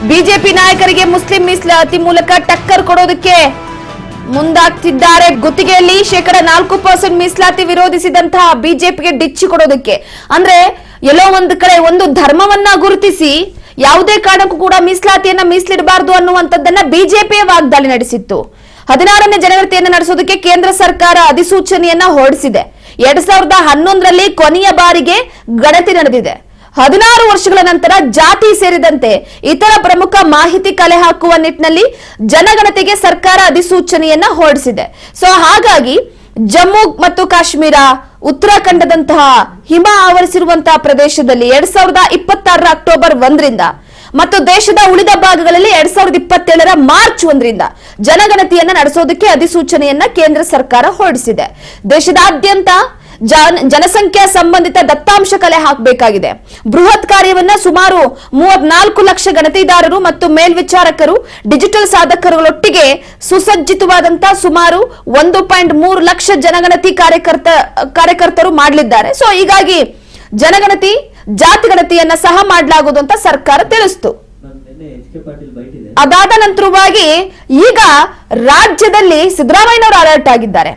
BJP ನಾಯಕರಿಗೆ Muslim ಮೀಸಲಾತಿ ಮೂಲಕ ಟಕ್ಕರ್ ಕೊಡೋದಕ್ಕೆ ಮುಂದಾಗ್ತಿದ್ದಾರೆ. ಗುತ್ತಿಗೆಯಲ್ಲಿ 4% ಮೀಸಲಾತಿ ವಿರೋಧಿಸಿದಂತಹ ಬಿಜೆಪಿಗೆ ಡಿಚ್ಚಿ ಕೊಡೋದಕ್ಕೆ, ಅಂದ್ರೆ ಎಲ್ಲೋ ಒಂದು ಕಡೆ ಒಂದು ಧರ್ಮವನ್ನ ಗುರುತಿಸಿ ಯಾವುದೇ ಕಾರಣಕ್ಕೂ ಕೂಡ ಮೀಸಲಾತಿಯನ್ನ ಮೀಸಲಿಡಬಾರದು ಅನ್ನುವಂಥದ್ದನ್ನ ಬಿಜೆಪಿಯ ವಾಗ್ದಾಳಿ ನಡೆಸಿತ್ತು. 16ನೇ ಜನಗಣತಿಯನ್ನು ನಡೆಸೋದಕ್ಕೆ ಕೇಂದ್ರ ಸರ್ಕಾರ ಅಧಿಸೂಚನೆಯನ್ನ ಹೊರಡಿಸಿದೆ. 2011ರಲ್ಲಿ ಕೊನೆಯ ಬಾರಿಗೆ ಗಣತಿ ನಡೆದಿದೆ. 16 ವರ್ಷಗಳ ನಂತರ ಜಾತಿ ಸೇರಿದಂತೆ ಇತರ ಪ್ರಮುಖ ಮಾಹಿತಿ ಕಲೆ ಹಾಕುವ ನಿಟ್ಟಿನಲ್ಲಿ ಜನಗಣತಿಗೆ ಸರ್ಕಾರ ಅಧಿಸೂಚನೆಯನ್ನ ಹೊರಡಿಸಿದೆ. ಸೊ ಹಾಗಾಗಿ ಜಮ್ಮು ಮತ್ತು ಕಾಶ್ಮೀರ, ಉತ್ತರಾಖಂಡದಂತಹ ಹಿಮ ಆವರಿಸಿರುವಂತಹ ಪ್ರದೇಶದಲ್ಲಿ 2026ರ ಅಕ್ಟೋಬರ್ 1ರಿಂದ ಮತ್ತು ದೇಶದ ಉಳಿದ ಭಾಗಗಳಲ್ಲಿ 2027ರ ಮಾರ್ಚ್ 1ರಿಂದ ಜನಗಣತಿಯನ್ನ ನಡೆಸೋದಕ್ಕೆ ಅಧಿಸೂಚನೆಯನ್ನ ಕೇಂದ್ರ ಸರ್ಕಾರ ಹೊರಡಿಸಿದೆ. ದೇಶದಾದ್ಯಂತ ಜನಸಂಖ್ಯಾ ಸಂಬಂಧಿತ ದತ್ತಾಂಶ ಕಲೆ ಹಾಕಬೇಕಾಗಿದೆ. ಬೃಹತ್ ಕಾರ್ಯವನ್ನ ಸುಮಾರು 34 ಲಕ್ಷ ಗಣತಿದಾರರು ಮತ್ತು ಮೇಲ್ವಿಚಾರಕರು, ಡಿಜಿಟಲ್ ಸಾಧಕರುಗಳೊಟ್ಟಿಗೆ ಸುಸಜ್ಜಿತವಾದಂತಹ ಸುಮಾರು 1.3 ಲಕ್ಷ ಜನಗಣತಿ ಕಾರ್ಯಕರ್ತರು ಮಾಡಲಿದ್ದಾರೆ. ಸೊ ಹೀಗಾಗಿ ಜನಗಣತಿ, ಜಾತಿ ಗಣತಿಯನ್ನ ಸಹ ಮಾಡಲಾಗುವುದು ಅಂತ ಸರ್ಕಾರ ತಿಳಿಸಿತು. ಅದಾದ ನಂತರವಾಗಿ ಈಗ ರಾಜ್ಯದಲ್ಲಿ ಸಿದ್ದರಾಮಯ್ಯನವರು ಅಲರ್ಟ್ ಆಗಿದ್ದಾರೆ.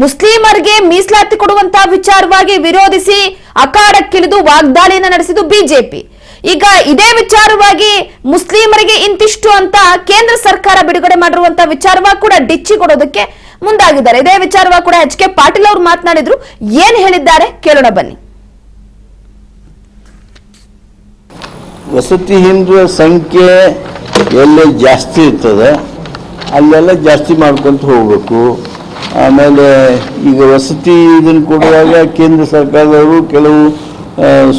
ಮುಸ್ಲಿಮರಿಗೆ ಮೀಸಲಾತಿ ಕೊಡುವಂತಹ ವಿಚಾರವಾಗಿ ವಿರೋಧಿಸಿ ಅಖಾಡಕ್ಕಿಳಿದು ವಾಗ್ದಾಳಿಯನ್ನು ನಡೆಸಿದ್ದು ಬಿಜೆಪಿ. ಈಗ ಇದೇ ವಿಚಾರವಾಗಿ ಮುಸ್ಲಿಮರಿಗೆ ಇಂತಿಷ್ಟು ಅಂತ ಕೇಂದ್ರ ಸರ್ಕಾರ ಬಿಡುಗಡೆ ಮಾಡಿರುವಂತಹ ವಿಚಾರವಾಗಿ ಕೂಡ ಡಿಚ್ಚಿ ಕೊಡೋದಕ್ಕೆ ಮುಂದಾಗಿದ್ದಾರೆ. ಇದೇ ವಿಚಾರವಾಗಿ ಕೂಡ ಎಚ್ ಕೆ ಪಾಟೀಲ್ ಅವರು ಮಾತನಾಡಿದ್ರು. ಏನ್ ಹೇಳಿದ್ದಾರೆ ಕೇಳೋಣ ಬನ್ನಿ. ವಸತಿ ಹಿಂದುವ ಸಂಖ್ಯೆ ಎಲ್ಲೇ ಜಾಸ್ತಿ ಇರ್ತದೆ ಅಲ್ಲೆಲ್ಲ ಜಾಸ್ತಿ ಮಾಡ್ಕೊಂತ ಹೋಗ್ಬೇಕು. ಆಮೇಲೆ ಈಗ ವಸತಿ ಇದನ್ನು ಕೊಡುವಾಗ ಕೇಂದ್ರ ಸರ್ಕಾರದವರು ಕೆಲವು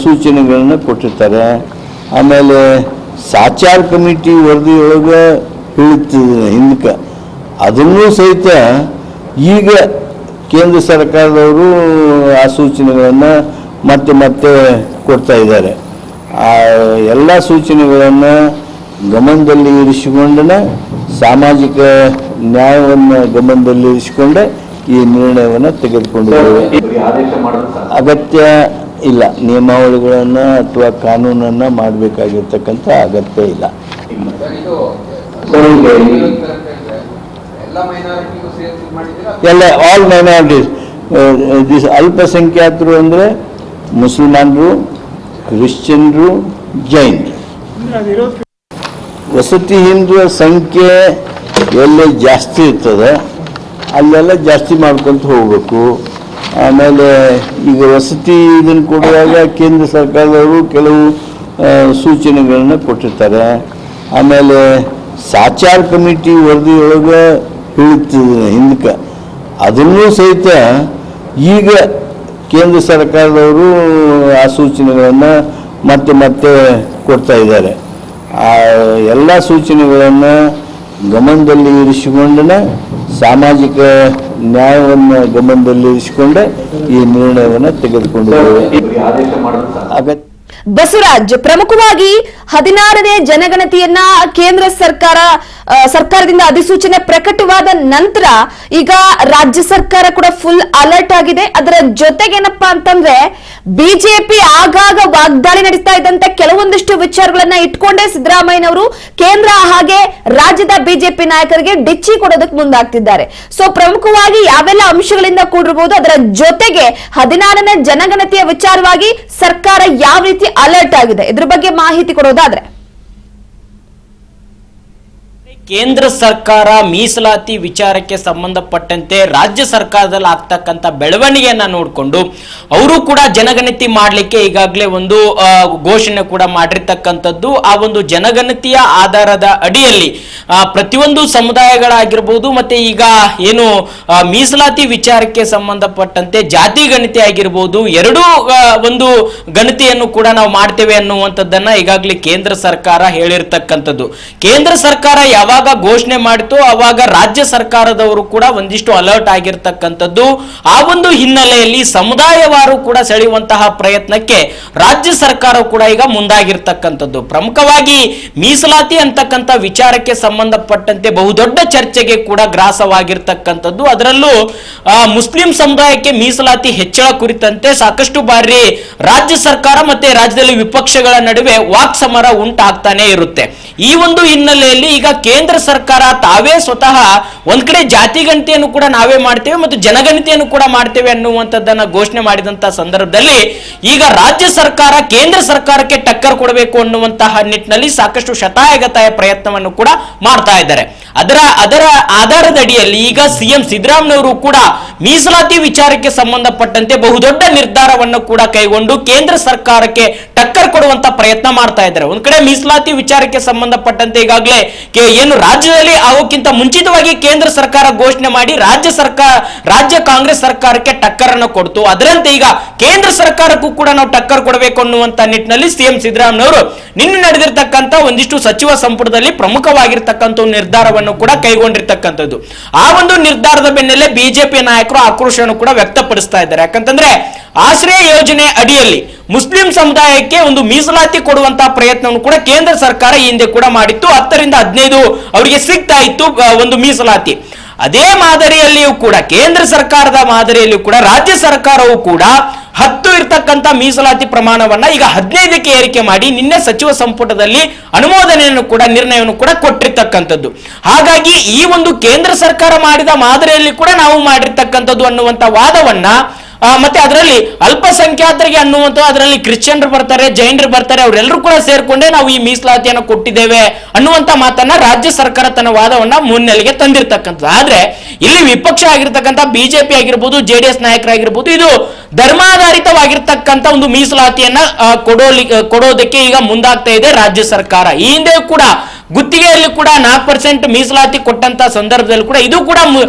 ಸೂಚನೆಗಳನ್ನು ಕೊಟ್ಟಿರ್ತಾರೆ. ಆಮೇಲೆ ಸಾಚಾರ್ ಕಮಿಟಿ ವರದಿಯೊಳಗೆ ಹೇಳ್ತಿದೆ ಹಿಂದಕ್ಕೆ, ಅದನ್ನೂ ಸಹಿತ ಈಗ ಕೇಂದ್ರ ಸರ್ಕಾರದವರು ಆ ಸೂಚನೆಗಳನ್ನು ಮತ್ತೆ ಕೊಡ್ತಾ ಇದ್ದಾರೆ. ಆ ಎಲ್ಲ ಸೂಚನೆಗಳನ್ನು ಗಮನದಲ್ಲಿ ಇರಿಸಿಕೊಂಡೇ ಸಾಮಾಜಿಕ ನ್ಯಾಯವನ್ನು ಗಮನದಲ್ಲಿ ಇರಿಸಿಕೊಂಡೆ ಈ ನಿರ್ಣಯವನ್ನು ತೆಗೆದುಕೊಂಡಿದ್ದೇವೆ. ಅಗತ್ಯ ಇಲ್ಲ, ನಿಯಮಾವಳಿಗಳನ್ನು ಅಥವಾ ಕಾನೂನನ್ನು ಮಾಡಬೇಕಾಗಿರ್ತಕ್ಕಂಥ ಅಗತ್ಯ ಇಲ್ಲ. ಎಲ್ಲ ಆಲ್ ಮೈನಾರಿಟೀಸ್, ದಿಸ್ ಅಲ್ಪಸಂಖ್ಯಾತರು ಅಂದರೆ ಮುಸಲ್ಮಾನರು, ಕ್ರಿಶ್ಚಿಯನ್ರು, ಜೈನರು. ವಸತಿ ಹಿಂದುವ ಸಂಖ್ಯೆ ಎಲ್ಲೇ ಜಾಸ್ತಿ ಇರ್ತದೆ ಅಲ್ಲೆಲ್ಲ ಜಾಸ್ತಿ ಮಾಡ್ಕೊಂತ ಹೋಗ್ಬೇಕು. ಆಮೇಲೆ ಈಗ ವಸತಿ ಇದನ್ನು ಕೊಡುವಾಗ ಕೇಂದ್ರ ಸರ್ಕಾರದವರು ಕೆಲವು ಸೂಚನೆಗಳನ್ನು ಕೊಟ್ಟಿರ್ತಾರೆ. ಆಮೇಲೆ ಸಾಚಾರ್ ಕಮಿಟಿ ವರದಿಯೊಳಗೆ ಹೇಳ್ತಿದೆ ಹಿಂದಕ್ಕೆ, ಅದನ್ನೂ ಸಹಿತ ಈಗ ಕೇಂದ್ರ ಸರ್ಕಾರದವರು ಆ ಸೂಚನೆಗಳನ್ನು ಮತ್ತೆ ಕೊಡ್ತಾ ಇದ್ದಾರೆ. ಆ ಎಲ್ಲ ಸೂಚನೆಗಳನ್ನು ಗಮನದಲ್ಲಿ ಇರಿಸಿಕೊಂಡೇ ಸಾಮಾಜಿಕ ನ್ಯಾಯವನ್ನು ಗಮನದಲ್ಲಿ ಇರಿಸಿಕೊಂಡೇ ಈ ನಿರ್ಣಯವನ್ನು ತೆಗೆದುಕೊಂಡಿದ್ದೇವೆ. ಅಗತ್ಯ ಬಸವರಾಜ್, ಪ್ರಮುಖವಾಗಿ 16ನೇ ಜನಗಣತಿಯನ್ನ ಕೇಂದ್ರ ಸರ್ಕಾರದಿಂದ ಅಧಿಸೂಚನೆ ಪ್ರಕಟವಾದ ನಂತರ ಈಗ ರಾಜ್ಯ ಸರ್ಕಾರ ಕೂಡ ಫುಲ್ ಅಲರ್ಟ್ ಆಗಿದೆ. ಅದರ ಜೊತೆಗೇನಪ್ಪಾ ಅಂತಂದ್ರೆ ಬಿಜೆಪಿ ಆಗಾಗ ವಾಗ್ದಾಳಿ ನಡೆಸ್ತಾ ಇದ್ದಂತೆ ಕೆಲವೊಂದಿಷ್ಟು ವಿಚಾರಗಳನ್ನ ಇಟ್ಕೊಂಡೇ ಸಿದ್ದರಾಮಯ್ಯನವರು ಕೇಂದ್ರ ಹಾಗೆ ರಾಜ್ಯದ ಬಿಜೆಪಿ ನಾಯಕರಿಗೆ ಡಿಚ್ಚಿ ಕೊಡೋದಕ್ಕೆ ಮುಂದಾಗ್ತಿದ್ದಾರೆ. ಸೊ ಪ್ರಮುಖವಾಗಿ ಯಾವೆಲ್ಲ ಅಂಶಗಳಿಂದ ಕೂಡಿರಬಹುದು, ಅದರ ಜೊತೆಗೆ 16ನೇ ಜನಗಣತಿಯ ವಿಚಾರವಾಗಿ ಸರ್ಕಾರ ಯಾವ ರೀತಿ ಅಲರ್ಟ್ ಆಗಿದೆ, ಇದ್ರ ಬಗ್ಗೆ ಮಾಹಿತಿ ಕೊಡೋದಾದ್ರೆ. ಕೇಂದ್ರ ಸರ್ಕಾರ ಮೀಸಲಾತಿ ವಿಚಾರಕ್ಕೆ ಸಂಬಂಧಪಟ್ಟಂತೆ ರಾಜ್ಯ ಸರ್ಕಾರದಲ್ಲಿ ಆಗ್ತಕ್ಕಂಥ ಬೆಳವಣಿಗೆಯನ್ನ ನೋಡಿಕೊಂಡು ಅವರು ಕೂಡ ಜನಗಣತಿ ಮಾಡಲಿಕ್ಕೆ ಈಗಾಗಲೇ ಒಂದು ಘೋಷಣೆ ಕೂಡ ಮಾಡಿರ್ತಕ್ಕಂಥದ್ದು. ಆ ಒಂದು ಜನಗಣತಿಯ ಆಧಾರದ ಅಡಿಯಲ್ಲಿ ಪ್ರತಿಯೊಂದು ಸಮುದಾಯಗಳಾಗಿರ್ಬೋದು ಮತ್ತೆ ಈಗ ಏನು ಮೀಸಲಾತಿ ವಿಚಾರಕ್ಕೆ ಸಂಬಂಧಪಟ್ಟಂತೆ ಜಾತಿ ಗಣತಿ ಆಗಿರ್ಬೋದು, ಎರಡೂ ಒಂದು ಗಣತಿಯನ್ನು ಕೂಡ ನಾವು ಮಾಡ್ತೇವೆ ಅನ್ನುವಂಥದ್ದನ್ನ ಈಗಾಗಲೇ ಕೇಂದ್ರ ಸರ್ಕಾರ ಹೇಳಿರ್ತಕ್ಕಂಥದ್ದು. ಕೇಂದ್ರ ಸರ್ಕಾರ ಯಾವಾಗ ಘೋಷಣೆ ಮಾಡಿತು ಅವಾಗ ರಾಜ್ಯ ಸರ್ಕಾರದವರು ಕೂಡ ಒಂದಿಷ್ಟು ಅಲರ್ಟ್ ಆಗಿರ್ತಕ್ಕಂಥದ್ದು. ಆ ಒಂದು ಹಿನ್ನೆಲೆಯಲ್ಲಿ ಸಮುದಾಯವಾರು ಕೂಡ ಸೆಳೆಯುವಂತಹ ಪ್ರಯತ್ನಕ್ಕೆ ರಾಜ್ಯ ಸರ್ಕಾರ ಕೂಡ ಈಗ ಮುಂದಾಗಿರ್ತಕ್ಕಂಥದ್ದು. ಪ್ರಮುಖವಾಗಿ ಮೀಸಲಾತಿ ಅಂತಕ್ಕಂಥ ವಿಚಾರಕ್ಕೆ ಸಂಬಂಧಪಟ್ಟಂತೆ ಬಹುದೊಡ್ಡ ಚರ್ಚೆಗೆ ಕೂಡ ಗ್ರಾಸವಾಗಿರ್ತಕ್ಕಂಥದ್ದು. ಅದರಲ್ಲೂ ಮುಸ್ಲಿಂ ಸಮುದಾಯಕ್ಕೆ ಮೀಸಲಾತಿ ಹೆಚ್ಚಳ ಕುರಿತಂತೆ ಸಾಕಷ್ಟು ಬಾರಿ ರಾಜ್ಯ ಸರ್ಕಾರ ಮತ್ತೆ ರಾಜ್ಯದಲ್ಲಿ ವಿಪಕ್ಷಗಳ ನಡುವೆ ವಾಕ್ ಸಮರ ಉಂಟಾಗ್ತಾನೆ ಇರುತ್ತೆ. ಈ ಒಂದು ಹಿನ್ನೆಲೆಯಲ್ಲಿ ಈಗ ಕೇಂದ್ರ ಸರ್ಕಾರ ತಾವೇ ಸ್ವತಃ ಒಂದ್ ಕಡೆ ಜಾತಿ ಗಣತಿಯನ್ನು ಕೂಡ ನಾವೇ ಮಾಡ್ತೇವೆ ಮತ್ತು ಜನಗಣತಿಯನ್ನು ಕೂಡ ಮಾಡ್ತೇವೆ ಅನ್ನುವಂಥದ್ದನ್ನ ಘೋಷಣೆ ಮಾಡಿದಂತ ಸಂದರ್ಭದಲ್ಲಿ ಈಗ ರಾಜ್ಯ ಸರ್ಕಾರ ಕೇಂದ್ರ ಸರ್ಕಾರಕ್ಕೆ ಟಕ್ಕರ್ ಕೊಡಬೇಕು ಅನ್ನುವಂತಹ ನಿಟ್ಟಿನಲ್ಲಿ ಸಾಕಷ್ಟು ಶತಾಯಗತಾಯ ಪ್ರಯತ್ನವನ್ನು ಕೂಡ ಮಾಡ್ತಾ ಇದ್ದಾರೆ. ಅದರ ಆಧಾರದಡಿಯಲ್ಲಿ ಈಗ ಸಿಎಂ ಸಿದ್ದರಾಮಯ್ಯನವರು ಕೂಡ ಮೀಸಲಾತಿ ವಿಚಾರಕ್ಕೆ ಸಂಬಂಧಪಟ್ಟಂತೆ ಬಹುದೊಡ್ಡ ನಿರ್ಧಾರವನ್ನು ಕೂಡ ಕೈಗೊಂಡು ಕೇಂದ್ರ ಸರ್ಕಾರಕ್ಕೆ ಟಕ್ಕರ್ ಕೊಡುವಂತ ಪ್ರಯತ್ನ ಮಾಡ್ತಾ ಇದ್ದಾರೆ. ಒಂದ್ ಕಡೆ ಮೀಸಲಾತಿ ವಿಚಾರಕ್ಕೆ ಸಂಬಂಧಪಟ್ಟಂತೆ ಈಗಾಗಲೇ ಏನು ರಾಜ್ಯದಲ್ಲಿ ಆಗೋಕ್ಕಿಂತ ಮುಂಚಿತವಾಗಿ ಕೇಂದ್ರ ಸರ್ಕಾರ ಘೋಷಣೆ ಮಾಡಿ ರಾಜ್ಯ ಕಾಂಗ್ರೆಸ್ ಸರ್ಕಾರಕ್ಕೆ ಟಕ್ಕರ್ ಅನ್ನು ಕೊಡ್ತು. ಅದರಂತೆ ಈಗ ಕೇಂದ್ರ ಸರ್ಕಾರಕ್ಕೂ ಕೂಡ ನಾವು ಟಕ್ಕರ್ ಕೊಡಬೇಕು ಅನ್ನುವಂತ ನಿಟ್ಟಿನಲ್ಲಿ ಸಿಎಂ ಸಿದ್ದರಾಮಯ್ಯನವರು ನಿನ್ನೆ ನಡೆದಿರ್ತಕ್ಕಂಥ ಒಂದಿಷ್ಟು ಸಚಿವ ಸಂಪುಟದಲ್ಲಿ ಪ್ರಮುಖವಾಗಿರ್ತಕ್ಕಂಥ ನಿರ್ಧಾರವನ್ನು ಕೂಡ ಕೈಗೊಂಡಿರ್ತಕ್ಕಂಥದ್ದು. ಆ ಒಂದು ನಿರ್ಧಾರದ ಬೆನ್ನಲ್ಲೇ ಬಿಜೆಪಿ ನಾಯಕರು ಆಕ್ರೋಶವನ್ನು ಕೂಡ ವ್ಯಕ್ತಪಡಿಸ್ತಾ ಇದ್ದಾರೆ. ಯಾಕಂತಂದ್ರೆ ಆಶ್ರಯ ಯೋಜನೆ ಅಡಿಯಲ್ಲಿ ಮುಸ್ಲಿಂ ಸಮುದಾಯಕ್ಕೆ ಒಂದು ಮೀಸಲಾತಿ ಕೊಡುವಂತಹ ಪ್ರಯತ್ನವನ್ನು ಕೂಡ ಕೇಂದ್ರ ಸರ್ಕಾರ ಈ ಹಿಂದೆ ಕೂಡ ಮಾಡಿತ್ತು. 10 ರಿಂದ 15 ಅವರಿಗೆ ಸಿಗ್ತಾ ಇತ್ತು ಒಂದು ಮೀಸಲಾತಿ. ಅದೇ ಮಾದರಿಯಲ್ಲಿಯೂ ಕೂಡ ಕೇಂದ್ರ ಸರ್ಕಾರದ ಮಾದರಿಯಲ್ಲಿಯೂ ಕೂಡ ರಾಜ್ಯ ಸರ್ಕಾರವು ಕೂಡ 10 ಇರ್ತಕ್ಕಂಥ ಮೀಸಲಾತಿ ಪ್ರಮಾಣವನ್ನ ಈಗ 15ಕ್ಕೆ ಏರಿಕೆ ಮಾಡಿ ನಿನ್ನೆ ಸಚಿವ ಸಂಪುಟದಲ್ಲಿ ಅನುಮೋದನೆಯನ್ನು ಕೂಡ ನಿರ್ಣಯವನ್ನು ಕೂಡ ಕೊಟ್ಟಿರ್ತಕ್ಕಂಥದ್ದು. ಹಾಗಾಗಿ ಈ ಒಂದು ಕೇಂದ್ರ ಸರ್ಕಾರ ಮಾಡಿದ ಮಾದರಿಯಲ್ಲಿ ಕೂಡ ನಾವು ಮಾಡಿರ್ತಕ್ಕಂಥದ್ದು ಅನ್ನುವಂಥ ವಾದವನ್ನ ಮತ್ತೆ ಅದರಲ್ಲಿ ಅಲ್ಪಸಂಖ್ಯಾತರಿಗೆ ಅನ್ನುವಂಥ ಅದರಲ್ಲಿ ಕ್ರಿಶ್ಚಿಯನ್ರು ಬರ್ತಾರೆ, ಜೈನರು ಬರ್ತಾರೆ, ಅವರೆಲ್ಲರೂ ಕೂಡ ಸೇರ್ಕೊಂಡೇ ನಾವು ಈ ಮೀಸಲಾತಿಯನ್ನು ಕೊಟ್ಟಿದ್ದೇವೆ ಅನ್ನುವಂಥ ಮಾತನ್ನ ರಾಜ್ಯ ಸರ್ಕಾರ ತನ್ನ ವಾದವನ್ನ ಮುನ್ನೆಲೆಗೆ ತಂದಿರ್ತಕ್ಕಂಥದ್ದು. ಆದ್ರೆ ಇಲ್ಲಿ ವಿಪಕ್ಷ ಆಗಿರ್ತಕ್ಕಂಥ ಬಿಜೆಪಿ ಆಗಿರ್ಬೋದು, ಜೆಡಿಎಸ್ ನಾಯಕರಾಗಿರ್ಬೋದು, ಇದು ಧರ್ಮಾಧಾರಿತವಾಗಿರ್ತಕ್ಕಂಥ ಒಂದು ಮೀಸಲಾತಿಯನ್ನ ಕೊಡೋದಕ್ಕೆ ಈಗ ಮುಂದಾಗ್ತಾ ಇದೆ ರಾಜ್ಯ ಸರ್ಕಾರ. ಈ ಹಿಂದೆ ಕೂಡ ಗುತ್ತಿಗೆಯಲ್ಲಿ ಕೂಡ 4% ಮೀಸಲಾತಿ ಕೊಟ್ಟಂತ ಸಂದರ್ಭದಲ್ಲಿ ಕೂಡ ಇದು ಕೂಡ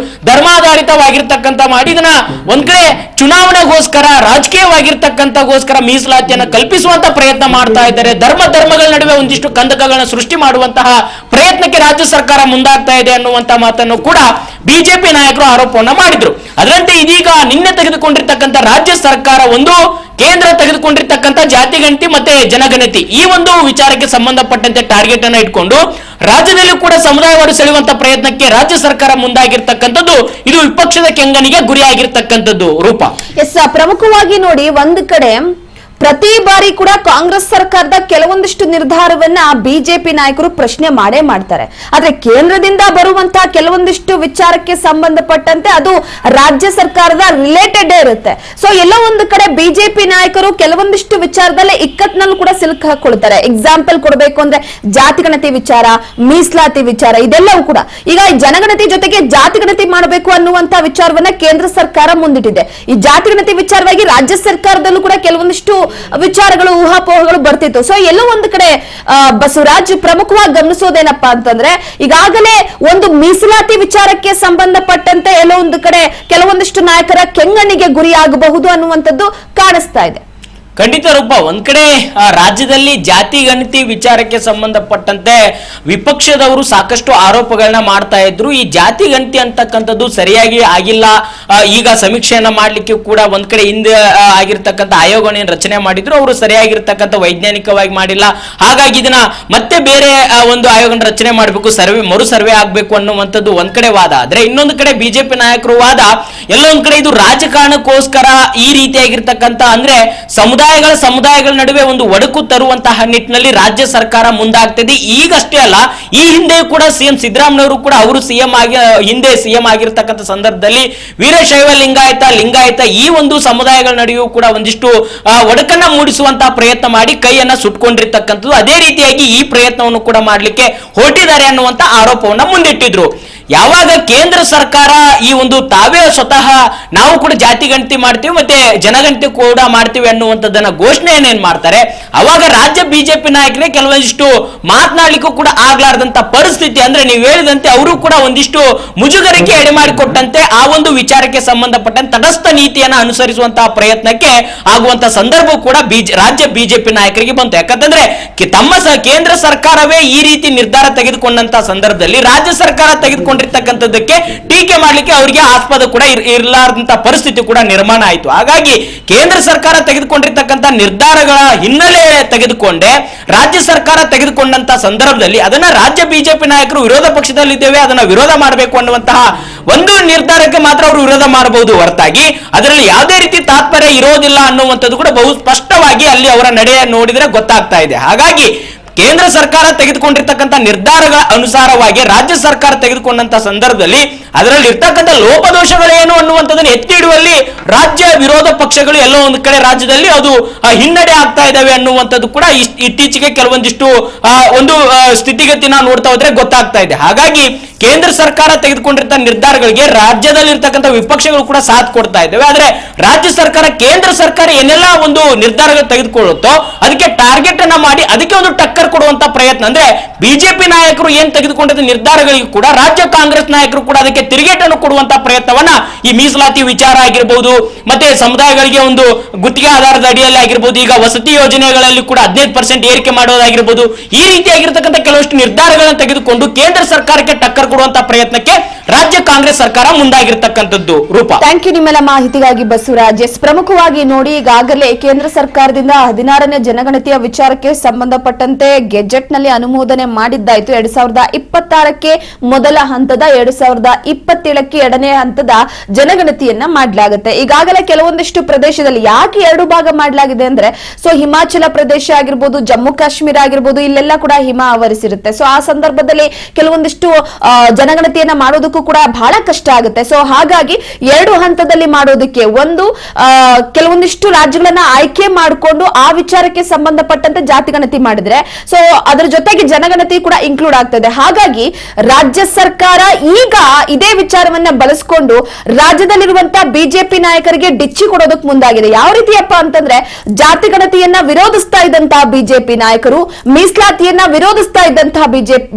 ಧರ್ಮಾಧಾರಿತವಾಗಿರ್ತಕ್ಕಂಥ ಮಾಡಿ ಇದನ್ನ ಒಂದ್ ಕಡೆ ಚುನಾವಣೆಗೋಸ್ಕರ ರಾಜಕೀಯವಾಗಿರ್ತಕ್ಕಂಥಗೋಸ್ಕರ ಮೀಸಲಾತಿಯನ್ನು ಕಲ್ಪಿಸುವಂತ ಪ್ರಯತ್ನ ಮಾಡ್ತಾ ಇದ್ದಾರೆ. ಧರ್ಮಗಳ ನಡುವೆ ಒಂದಿಷ್ಟು ಕಂದಕಗಳನ್ನ ಸೃಷ್ಟಿ ಮಾಡುವಂತಹ ಪ್ರಯತ್ನಕ್ಕೆ ರಾಜ್ಯ ಸರ್ಕಾರ ಮುಂದಾಗ್ತಾ ಇದೆ ಅನ್ನುವಂತ ಮಾತನ್ನು ಕೂಡ ಬಿಜೆಪಿ ನಾಯಕರು ಆರೋಪವನ್ನ ಮಾಡಿದ್ರು. ಅದರಂತೆ ಇದೀಗ ನಿನ್ನೆ ತೆಗೆದುಕೊಂಡಿರ್ತಕ್ಕಂಥ ರಾಜ್ಯ ಸರ್ಕಾರ ಒಂದು ಕೇಂದ್ರ ತೆಗೆದುಕೊಂಡಿರ್ತಕ್ಕಂಥ ಜಾತಿ ಗಣತಿ ಮತ್ತೆ ಜನಗಣತಿ ಈ ಒಂದು ವಿಚಾರಕ್ಕೆ ಸಂಬಂಧಪಟ್ಟಂತೆ ಟಾರ್ಗೆಟ್ ಅನ್ನ ಇಟ್ಕೊಂಡು ರಾಜ್ಯದಲ್ಲಿ ಕೂಡ ಸಮುದಾಯವಾರು ಸೆಳೆಯುವಂತ ಪ್ರಯತ್ನಕ್ಕೆ ರಾಜ್ಯ ಸರ್ಕಾರ ಮುಂದಾಗಿರ್ತಕ್ಕಂಥದ್ದು. ಇದು ವಿಪಕ್ಷದ ಕೆಂಗನಿಗೆ ಗುರಿಯಾಗಿರ್ತಕ್ಕಂಥದ್ದು. ರೂಪ ಎಸ್, ಪ್ರಮುಖವಾಗಿ ನೋಡಿ, ಒಂದು ಕಡೆ ಪ್ರತಿ ಬಾರಿ ಕೂಡ ಕಾಂಗ್ರೆಸ್ ಸರ್ಕಾರದ ಕೆಲವೊಂದಿಷ್ಟು ನಿರ್ಧಾರವನ್ನ ಬಿಜೆಪಿ ನಾಯಕರು ಪ್ರಶ್ನೆ ಮಾಡೇ ಮಾಡ್ತಾರೆ. ಆದ್ರೆ ಕೇಂದ್ರದಿಂದ ಬರುವಂತಹ ಕೆಲವೊಂದಿಷ್ಟು ವಿಚಾರಕ್ಕೆ ಸಂಬಂಧಪಟ್ಟಂತೆ ಅದು ರಾಜ್ಯ ಸರ್ಕಾರದ ರಿಲೇಟೆಡ್ ಇರುತ್ತೆ. ಸೊ ಎಲ್ಲ ಒಂದು ಕಡೆ ಬಿಜೆಪಿ ನಾಯಕರು ಕೆಲವೊಂದಿಷ್ಟು ವಿಚಾರದಲ್ಲಿ ಇಕ್ಕಟ್ಟಿನಲ್ಲೂ ಕೂಡ ಸಿಲುಕು ಹಾಕೊಳ್ತಾರೆ. ಎಕ್ಸಾಂಪಲ್ ಕೊಡಬೇಕು ಅಂದ್ರೆ ಜಾತಿ ಗಣತಿ ವಿಚಾರ, ಮೀಸಲಾತಿ ವಿಚಾರ, ಇದೆಲ್ಲವೂ ಕೂಡ ಈಗ ಜನಗಣತಿ ಜೊತೆಗೆ ಜಾತಿ ಗಣತಿ ಮಾಡಬೇಕು ಅನ್ನುವಂತ ವಿಚಾರವನ್ನ ಕೇಂದ್ರ ಸರ್ಕಾರ ಮುಂದಿಟ್ಟಿದೆ. ಈ ಜಾತಿ ಗಣತಿ ವಿಚಾರವಾಗಿ ರಾಜ್ಯ ಸರ್ಕಾರದಲ್ಲೂ ಕೂಡ ಕೆಲವೊಂದಿಷ್ಟು ವಿಚಾರಗಳು, ಊಹಾಪೋಹಗಳು ಬರ್ತಿತ್ತು. ಸೊ ಎಲ್ಲೋ ಒಂದು ಕಡೆ ಬಸವರಾಜ್ ಪ್ರಮುಖವಾಗಿ ಗಮನಿಸೋದೇನಪ್ಪಾ ಅಂತಂದ್ರೆ ಈಗಾಗಲೇ ಒಂದು ಮೀಸಲಾತಿ ವಿಚಾರಕ್ಕೆ ಸಂಬಂಧಪಟ್ಟಂತೆ ಎಲ್ಲೋ ಒಂದು ಕಡೆ ಕೆಲವೊಂದಿಷ್ಟು ನಾಯಕರ ಕೆಂಗಣ್ಣಿಗೆ ಗುರಿಯಾಗಬಹುದು ಅನ್ನುವಂಥದ್ದು ಕಾಣಿಸ್ತಾ ಇದೆ. ಖಂಡಿತ ರೂಪ. ಒಂದ್ ಕಡೆ ರಾಜ್ಯದಲ್ಲಿ ಜಾತಿ ಗಣತಿ ವಿಚಾರಕ್ಕೆ ಸಂಬಂಧಪಟ್ಟಂತೆ ವಿಪಕ್ಷದವರು ಸಾಕಷ್ಟು ಆರೋಪಗಳನ್ನ ಮಾಡ್ತಾ ಇದ್ರು. ಈ ಜಾತಿ ಗಣತಿ ಅಂತಕ್ಕಂಥದ್ದು ಸರಿಯಾಗಿ ಆಗಿಲ್ಲ. ಈಗ ಸಮೀಕ್ಷೆಯನ್ನ ಮಾಡ್ಲಿಕ್ಕೆ ಕೂಡ ಒಂದ್ ಕಡೆ ಹಿಂದೆ ಆಗಿರ್ತಕ್ಕಂಥ ಆಯೋಗವನ್ನು ರಚನೆ ಮಾಡಿದ್ರು, ಅವರು ಸರಿಯಾಗಿರ್ತಕ್ಕಂಥ ವೈಜ್ಞಾನಿಕವಾಗಿ ಮಾಡಿಲ್ಲ. ಹಾಗಾಗಿ ಇದನ್ನ ಮತ್ತೆ ಬೇರೆ ಒಂದು ಆಯೋಗನ ರಚನೆ ಮಾಡಬೇಕು, ಮರು ಸರ್ವೆ ಆಗ್ಬೇಕು ಅನ್ನುವಂಥದ್ದು ಒಂದ್ ಕಡೆ ವಾದ. ಆದ್ರೆ ಇನ್ನೊಂದು ಕಡೆ ಬಿಜೆಪಿ ನಾಯಕರು ವಾದ ಎಲ್ಲೊಂದ್ ಕಡೆ ಇದು ರಾಜಕಾರಣಕ್ಕೋಸ್ಕರ ಈ ರೀತಿಯಾಗಿರ್ತಕ್ಕಂಥ ಅಂದ್ರೆ ಸಮುದಾಯಗಳ ನಡುವೆ ಒಂದು ಒಡಕು ತರುವಂತಹ ನಿಟ್ಟಿನಲ್ಲಿ ರಾಜ್ಯ ಸರ್ಕಾರ ಮುಂದಾಗ್ತದೆ. ಈಗಷ್ಟೇ ಅಲ್ಲ, ಈ ಹಿಂದೆ ಕೂಡ ಸಿಎಂ ಸಿದ್ದರಾಮಯ್ಯವರು ಕೂಡ ಅವರು ಹಿಂದೆ ಸಿಎಂ ಆಗಿರ್ತಕ್ಕಂಥ ಸಂದರ್ಭದಲ್ಲಿ ವೀರಶೈವ ಲಿಂಗಾಯತ ಈ ಒಂದು ಸಮುದಾಯಗಳ ನಡುವೆಯೂ ಕೂಡ ಒಂದಿಷ್ಟು ಒಡಕನ್ನ ಮೂಡಿಸುವಂತಹ ಪ್ರಯತ್ನ ಮಾಡಿ ಕೈಯನ್ನ ಸುಟ್ಕೊಂಡಿರ್ತಕ್ಕಂಥದ್ದು. ಅದೇ ರೀತಿಯಾಗಿ ಈ ಪ್ರಯತ್ನವನ್ನು ಕೂಡ ಮಾಡ್ಲಿಕ್ಕೆ ಹೊರಟಿದ್ದಾರೆ ಅನ್ನುವಂತ ಆರೋಪವನ್ನ ಮುಂದಿಟ್ಟಿದ್ರು. ಯಾವಾಗ ಕೇಂದ್ರ ಸರ್ಕಾರ ಈ ಒಂದು ತಾವೇ ಸ್ವತಃ ನಾವು ಕೂಡ ಜಾತಿ ಗಣತಿ ಮಾಡ್ತೀವಿ ಮತ್ತೆ ಜನಗಣತಿ ಕೂಡ ಮಾಡ್ತೀವಿ ಅನ್ನುವಂಥದ್ದನ್ನ ಘೋಷಣೆಯನ್ನೇನ್ ಮಾಡ್ತಾರೆ, ಅವಾಗ ರಾಜ್ಯ ಬಿಜೆಪಿ ನಾಯಕರೇ ಕೆಲವೊಂದಿಷ್ಟು ಮಾತನಾಡ್ಲಿಕ್ಕೂ ಕೂಡ ಆಗ್ಲಾರ್ದಂತ ಪರಿಸ್ಥಿತಿ, ಅಂದ್ರೆ ನೀವು ಹೇಳಿದಂತೆ ಅವರು ಕೂಡ ಒಂದಿಷ್ಟು ಮುಜುಗರಕ್ಕೆ ಎಡೆ ಮಾಡಿಕೊಟ್ಟಂತೆ ಆ ಒಂದು ವಿಚಾರಕ್ಕೆ ಸಂಬಂಧಪಟ್ಟಂತೆ ತಟಸ್ಥ ನೀತಿಯನ್ನ ಅನುಸರಿಸುವಂತಹ ಪ್ರಯತ್ನಕ್ಕೆ ಆಗುವಂತ ಸಂದರ್ಭ ಕೂಡ ರಾಜ್ಯ ಬಿಜೆಪಿ ನಾಯಕರಿಗೆ ಬಂತು. ಯಾಕಂತಂದ್ರೆ ತಮ್ಮ ಕೇಂದ್ರ ಸರ್ಕಾರವೇ ಈ ರೀತಿ ನಿರ್ಧಾರ ತೆಗೆದುಕೊಂಡಂತ ಸಂದರ್ಭದಲ್ಲಿ ರಾಜ್ಯ ಸರ್ಕಾರ ತೆಗೆದುಕೊಂಡಿರ್ತಕ್ಕಂಥದ್ದಕ್ಕೆ ಟೀಕೆ ಮಾಡ್ಲಿಕ್ಕೆ ಅವರಿಗೆ ಆಸ್ಪದ ಕೂಡ ಇರಲಾರ್ದಂತ ಪರಿಸ್ಥಿತಿ ಕೂಡ ನಿರ್ಮಾಣ ಆಯಿತು. ಹಾಗಾಗಿ ಕೇಂದ್ರ ಸರ್ಕಾರ ತೆಗೆದುಕೊಂಡಿರ್ತಕ್ಕಂಥ ನಿರ್ಧಾರಗಳ ಹಿನ್ನೆಲೆ ತೆಗೆದುಕೊಂಡೆ ರಾಜ್ಯ ಸರ್ಕಾರ ತೆಗೆದುಕೊಂಡಂತ ಸಂದರ್ಭದಲ್ಲಿ ಅದನ್ನ ರಾಜ್ಯ ಬಿಜೆಪಿ ನಾಯಕರು ವಿರೋಧ ಪಕ್ಷದಲ್ಲಿದ್ದೇವೆ ಅದನ್ನ ವಿರೋಧ ಮಾಡಬೇಕು ಅನ್ನುವಂತಹ ಒಂದು ನಿರ್ಧಾರಕ್ಕೆ ಮಾತ್ರ ಅವರು ವಿರೋಧ ಮಾಡಬಹುದು ಹೊರತಾಗಿ ಅದರಲ್ಲಿ ಯಾವುದೇ ರೀತಿ ತಾತ್ಪರ್ಯ ಇರೋದಿಲ್ಲ ಅನ್ನುವಂಥದ್ದು ಕೂಡ ಬಹು ಸ್ಪಷ್ಟವಾಗಿ ಅಲ್ಲಿ ಅವರ ನಡೆ ನೋಡಿದ್ರೆ ಗೊತ್ತಾಗ್ತಾ ಇದೆ. ಹಾಗಾಗಿ ಕೇಂದ್ರ ಸರ್ಕಾರ ತೆಗೆದುಕೊಂಡಿರ್ತಕ್ಕಂಥ ನಿರ್ಧಾರಗಳ ಅನುಸಾರವಾಗಿ ರಾಜ್ಯ ಸರ್ಕಾರ ತೆಗೆದುಕೊಂಡಂತ ಸಂದರ್ಭದಲ್ಲಿ ಅದರಲ್ಲಿ ಇರ್ತಕ್ಕಂಥ ಲೋಪದೋಷಗಳೇನು ಅನ್ನುವಂಥದ್ದನ್ನು ಎತ್ತಿ ಇಡುವಲ್ಲಿ ರಾಜ್ಯ ವಿರೋಧ ಪಕ್ಷಗಳು ಎಲ್ಲೋ ಒಂದು ಕಡೆ ರಾಜ್ಯದಲ್ಲಿ ಅದು ಹಿನ್ನಡೆ ಆಗ್ತಾ ಇದಾವೆ ಅನ್ನುವಂಥದ್ದು ಕೂಡ ಇತ್ತೀಚೆಗೆ ಕೆಲವೊಂದಿಷ್ಟು ಒಂದು ಸ್ಥಿತಿಗತಿನ ನೋಡ್ತಾ ಹೋದ್ರೆ ಗೊತ್ತಾಗ್ತಾ ಇದೆ. ಹಾಗಾಗಿ ಕೇಂದ್ರ ಸರ್ಕಾರ ತೆಗೆದುಕೊಂಡಿರ್ತ ನಿರ್ಧಾರಗಳಿಗೆ ರಾಜ್ಯದಲ್ಲಿರ್ತಕ್ಕಂಥ ವಿಪಕ್ಷಗಳು ಕೂಡ ಸಾಥ್ ಕೊಡ್ತಾ ಇದ್ದಾವೆ. ಆದ್ರೆ ರಾಜ್ಯ ಸರ್ಕಾರ ಕೇಂದ್ರ ಸರ್ಕಾರ ಏನೆಲ್ಲ ಒಂದು ನಿರ್ಧಾರಗಳು ತೆಗೆದುಕೊಳ್ಳುತ್ತೋ ಅದಕ್ಕೆ ಟಾರ್ಗೆಟ್ ಅನ್ನ ಮಾಡಿ ಅದಕ್ಕೆ ಒಂದು ಟಕ್ಕರ್ ಕೊಡುವಂತ ಪ್ರಯತ್ನ, ಅಂದ್ರೆ ಬಿಜೆಪಿ ನಾಯಕರು ಏನ್ ತೆಗೆದುಕೊಂಡಿದ್ದ ನಿರ್ಧಾರಗಳಿಗೂ ಕೂಡ ರಾಜ್ಯ ಕಾಂಗ್ರೆಸ್ ನಾಯಕರು ಕೂಡ ಅದಕ್ಕೆ ತಿರುಗೇಟನ್ನು ಕೊಡುವಂತ ಪ್ರಯತ್ನವನ್ನ ಈ ಮೀಸಲಾತಿ ವಿಚಾರ ಆಗಿರಬಹುದು, ಮತ್ತೆ ಸಮುದಾಯಗಳಿಗೆ ಒಂದು ಗುತ್ತಿಗೆ ಆಧಾರದ ಅಡಿಯಲ್ಲಿ ಆಗಿರ್ಬೋದು, ಈಗ ವಸತಿ ಯೋಜನೆಗಳಲ್ಲಿ ಕೂಡ 15% ಏರಿಕೆ ಮಾಡೋದಾಗಿರ್ಬೋದು, ಈ ರೀತಿಯಾಗಿರ್ತಕ್ಕಂಥ ಕೆಲವಷ್ಟು ನಿರ್ಧಾರಗಳನ್ನು ತೆಗೆದುಕೊಂಡು ಕೇಂದ್ರ ಸರ್ಕಾರಕ್ಕೆ ಟಕ್ಕರ್ ಕೊಡುವಂತ ಪ್ರಯತ್ನಕ್ಕೆ ರಾಜ್ಯ ಕಾಂಗ್ರೆಸ್ ಸರ್ಕಾರ ಮುಂದಾಗಿರ್ತಕ್ಕಂಥದ್ದು. ರೂಪ, ಥ್ಯಾಂಕ್ ಯು ನಿಮ್ಮೆಲ್ಲ ಮಾಹಿತಿಗಾಗಿ ಬಸವರಾಜ್. ಪ್ರಮುಖವಾಗಿ ನೋಡಿ, ಈಗಾಗಲೇ ಕೇಂದ್ರ ಸರ್ಕಾರದಿಂದ 16ನೇ ಜನಗಣತಿಯ ವಿಚಾರಕ್ಕೆ ಸಂಬಂಧಪಟ್ಟಂತೆ ಗೆಜೆಟ್ ನಲ್ಲಿ ಅನುಮೋದನೆ ಮಾಡಿದ್ದಾಯ್ತು. 2026ಕ್ಕೆ ಮೊದಲ ಹಂತದ, 2027ಕ್ಕೆ ಎರಡನೇ ಹಂತದ ಜನಗಣತಿಯನ್ನ ಮಾಡಲಾಗುತ್ತೆ. ಈಗಾಗಲೇ ಕೆಲವೊಂದಿಷ್ಟು ಪ್ರದೇಶದಲ್ಲಿ ಯಾಕೆ ಎರಡು ಭಾಗ ಮಾಡಲಾಗಿದೆ ಅಂದ್ರೆ, ಸೊ ಹಿಮಾಚಲ ಪ್ರದೇಶ ಆಗಿರ್ಬೋದು, ಜಮ್ಮು ಕಾಶ್ಮೀರ ಆಗಿರ್ಬೋದು, ಇಲ್ಲೆಲ್ಲ ಕೂಡ ಹಿಮ ಆವರಿಸಿರುತ್ತೆ. ಸೊ ಆ ಸಂದರ್ಭದಲ್ಲಿ ಕೆಲವೊಂದಿಷ್ಟು ಜನಗಣತಿಯನ್ನ ಮಾಡೋದಕ್ಕೂ ಕೂಡ ಬಹಳ ಕಷ್ಟ ಆಗುತ್ತೆ. ಸೊ ಹಾಗಾಗಿ ಎರಡು ಹಂತದಲ್ಲಿ ಮಾಡೋದಕ್ಕೆ ಒಂದು ಕೆಲವೊಂದಿಷ್ಟು ರಾಜ್ಯಗಳನ್ನ ಆಯ್ಕೆ ಮಾಡಿಕೊಂಡು ಆ ವಿಚಾರಕ್ಕೆ ಸಂಬಂಧಪಟ್ಟಂತೆ ಜಾತಿ ಗಣತಿ ಮಾಡಿದ್ರೆ, ಸೊ ಅದರ ಜೊತೆಗೆ ಜನಗಣತಿ ಕೂಡ ಇನ್ಕ್ಲೂಡ್ ಆಗ್ತದೆ. ಹಾಗಾಗಿ ರಾಜ್ಯ ಸರ್ಕಾರ ಈಗ ಇದೇ ವಿಚಾರವನ್ನ ಬಳಸಿಕೊಂಡು ರಾಜ್ಯದಲ್ಲಿರುವಂತಹ ಬಿಜೆಪಿ ನಾಯಕರಿಗೆ ಡಿಚ್ಚಿ ಕೊಡೋದಕ್ಕೆ ಮುಂದಾಗಿದೆ. ಯಾವ ರೀತಿಯಪ್ಪ ಅಂತಂದ್ರೆ, ಜಾತಿ ಗಣತಿಯನ್ನ ವಿರೋಧಿಸ್ತಾ ಇದ್ದಂತಹ ಬಿಜೆಪಿ ನಾಯಕರು, ಮೀಸಲಾತಿಯನ್ನ ವಿರೋಧಿಸ್ತಾ ಇದ್ದಂತಹ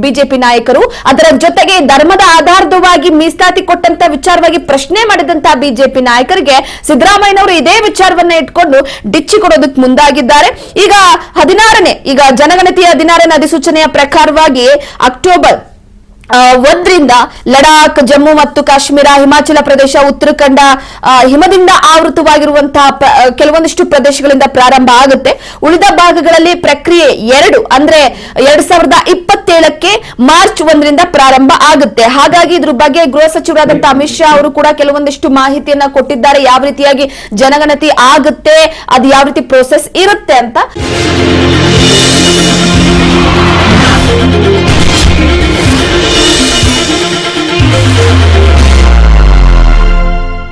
ಬಿಜೆಪಿ ನಾಯಕರು, ಅದರ ಜೊತೆಗೆ ಧರ್ಮದ ಆಧಾರವಾಗಿ ಮೀಸಲಾತಿ ಕೊಟ್ಟಂತ ವಿಚಾರವಾಗಿ ಪ್ರಶ್ನೆ ಮಾಡಿದಂತಹ ಬಿಜೆಪಿ ನಾಯಕರಿಗೆ ಸಿದ್ದರಾಮಯ್ಯನವರು ಇದೇ ವಿಚಾರವನ್ನ ಇಟ್ಕೊಂಡು ಡಿಚ್ಚಿ ಕೊಡೋದಕ್ಕೆ ಮುಂದಾಗಿದ್ದಾರೆ. ಈಗ 16ನೇ ಜನಗಣತಿಯ 16ನೇ ಅಧಿಸೂಚನೆಯ ಪ್ರಕಾರವಾಗಿ ಅಕ್ಟೋಬರ್ 1ರಿಂದ ಲಡಾಖ್, ಜಮ್ಮು ಮತ್ತು ಕಾಶ್ಮೀರ, ಹಿಮಾಚಲ ಪ್ರದೇಶ, ಉತ್ತರಾಖಂಡ ಹಿಮದಿಂದ ಆವೃತವಾಗಿರುವಂತಹ ಕೆಲವೊಂದಿಷ್ಟು ಪ್ರದೇಶಗಳಿಂದ ಪ್ರಾರಂಭ ಆಗುತ್ತೆ. ಉಳಿದ ಭಾಗಗಳಲ್ಲಿ ಪ್ರಕ್ರಿಯೆ 2 ಅಂದ್ರೆ 2027ಕ್ಕೆ ಮಾರ್ಚ್ 1ರಿಂದ ಪ್ರಾರಂಭ ಆಗುತ್ತೆ. ಹಾಗಾಗಿ ಇದ್ರ ಬಗ್ಗೆ ಗೃಹ ಸಚಿವರಾದಂತಹ ಅಮಿತ್ ಶಾ ಅವರು ಕೂಡ ಕೆಲವೊಂದಿಷ್ಟು ಮಾಹಿತಿಯನ್ನ ಕೊಟ್ಟಿದ್ದಾರೆ. ಯಾವ ರೀತಿಯಾಗಿ ಜನಗಣತಿ ಆಗುತ್ತೆ, ಅದು ಯಾವ ರೀತಿ ಪ್ರೋಸೆಸ್ ಇರುತ್ತೆ ಅಂತ.